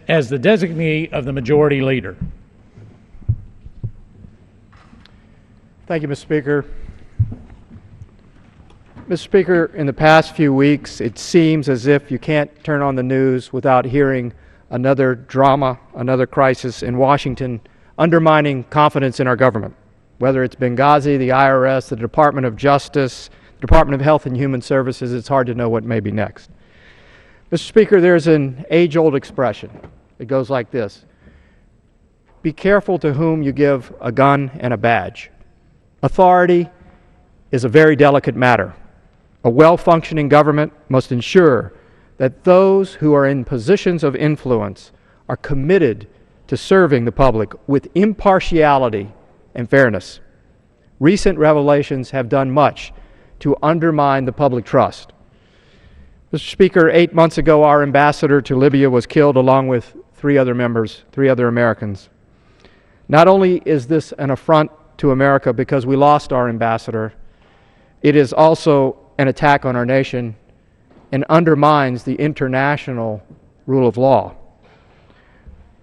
as the designee of the Majority Leader. Thank you, Mr. Speaker. Mr. Speaker, in the past few weeks, it seems as if you can't turn on the news without hearing another drama, another crisis in Washington undermining confidence in our government. Whether it's Benghazi, the IRS, the Department of Justice, the Department of Health and Human Services, it's hard to know what may be next. Mr. Speaker, there's an age-old expression. It goes like this: be careful to whom you give a gun and a badge. Authority is a very delicate matter. A well-functioning government must ensure that those who are in positions of influence are committed to serving the public with impartiality and fairness. Recent revelations have done much to undermine the public trust. Mr. Speaker, 8 months ago, our ambassador to Libya was killed along with three other Americans. Not only is this an affront to America because we lost our ambassador, it is also an attack on our nation and undermines the international rule of law.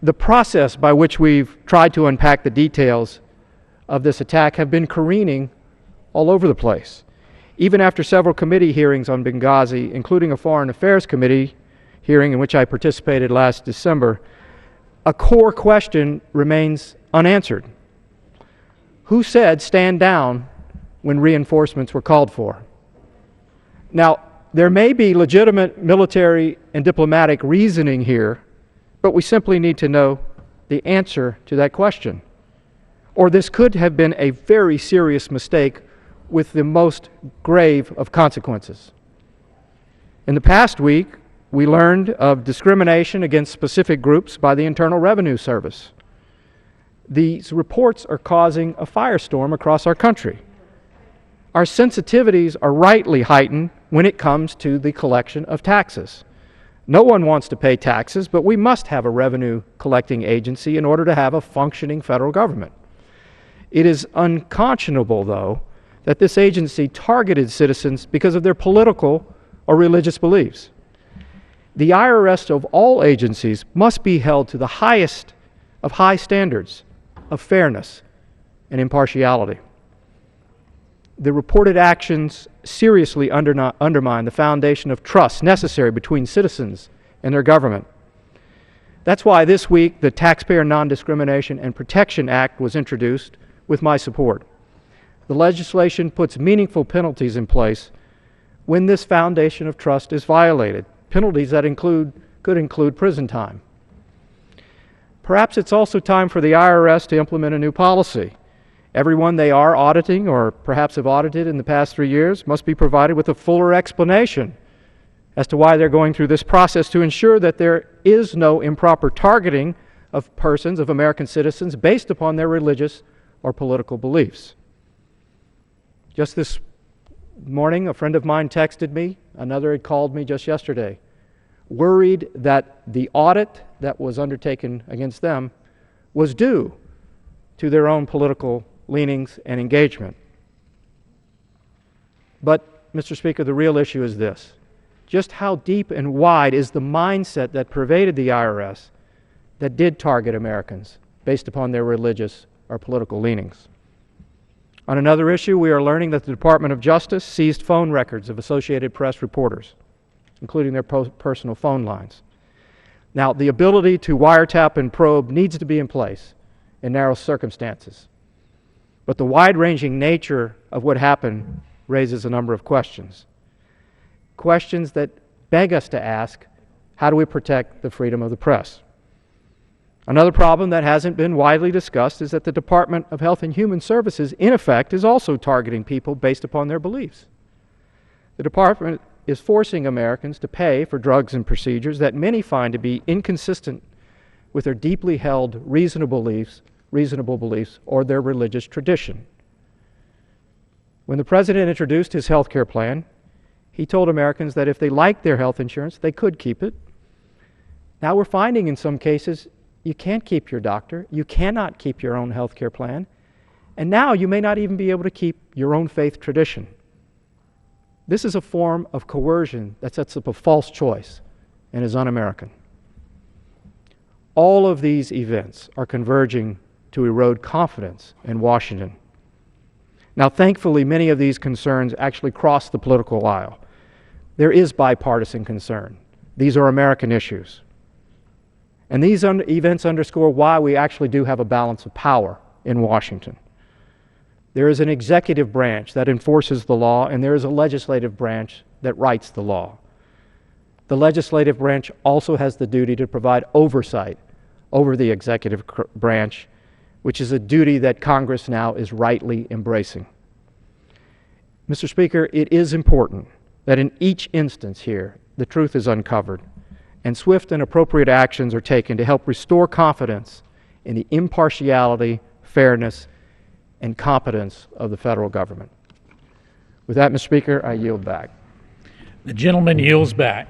The process by which we've tried to unpack the details of this attack have been careening all over the place. Even after several committee hearings on Benghazi, including a Foreign Affairs Committee hearing in which I participated last December, a core question remains unanswered. Who said stand down when reinforcements were called for? Now, there may be legitimate military and diplomatic reasoning here, but we simply need to know the answer to that question. Or this could have been a very serious mistake with the most grave of consequences. In the past week, we learned of discrimination against specific groups by the Internal Revenue Service. These reports are causing a firestorm across our country. Our sensitivities are rightly heightened when it comes to the collection of taxes. No one wants to pay taxes, but we must have a revenue collecting agency in order to have a functioning federal government. It is unconscionable, though, that this agency targeted citizens because of their political or religious beliefs. The IRS of all agencies must be held to the highest of high standards of fairness and impartiality. The reported actions seriously undermine the foundation of trust necessary between citizens and their government. That's why this week the Taxpayer Non-Discrimination and Protection Act was introduced with my support. The legislation puts meaningful penalties in place when this foundation of trust is violated, penalties that could include prison time. Perhaps it's also time for the IRS to implement a new policy. Everyone they are auditing, or perhaps have audited in the past 3 years, must be provided with a fuller explanation as to why they're going through this process to ensure that there is no improper targeting of persons, of American citizens, based upon their religious or political beliefs. Just this morning, a friend of mine texted me, another had called me just yesterday, worried that the audit that was undertaken against them was due to their own political leanings and engagement. But, Mr. Speaker, the real issue is this: just how deep and wide is the mindset that pervaded the IRS that did target Americans based upon their religious or political leanings? On another issue, we are learning that the Department of Justice seized phone records of Associated Press reporters, including their personal phone lines. Now, the ability to wiretap and probe needs to be in place in narrow circumstances. But the wide-ranging nature of what happened raises a number of questions. Questions that beg us to ask, how do we protect the freedom of the press? Another problem that hasn't been widely discussed is that the Department of Health and Human Services, in effect, is also targeting people based upon their beliefs. The department is forcing Americans to pay for drugs and procedures that many find to be inconsistent with their deeply held reasonable beliefs or their religious tradition. When the President introduced his health care plan, he told Americans that if they liked their health insurance, they could keep it. Now we're finding in some cases you can't keep your doctor, you cannot keep your own health care plan, and now you may not even be able to keep your own faith tradition. This is a form of coercion that sets up a false choice and is un-American. All of these events are converging to erode confidence in Washington. Now, thankfully, many of these concerns actually cross the political aisle. There is bipartisan concern. These are American issues. And these events underscore why we actually do have a balance of power in Washington. There is an executive branch that enforces the law, and there is a legislative branch that writes the law. The legislative branch also has the duty to provide oversight over the executive branch, which is a duty that Congress now is rightly embracing. Mr. Speaker, it is important that in each instance here, the truth is uncovered, and swift and appropriate actions are taken to help restore confidence in the impartiality, fairness, and competence of the federal government. With that, Mr. Speaker, I yield back. The gentleman yields back.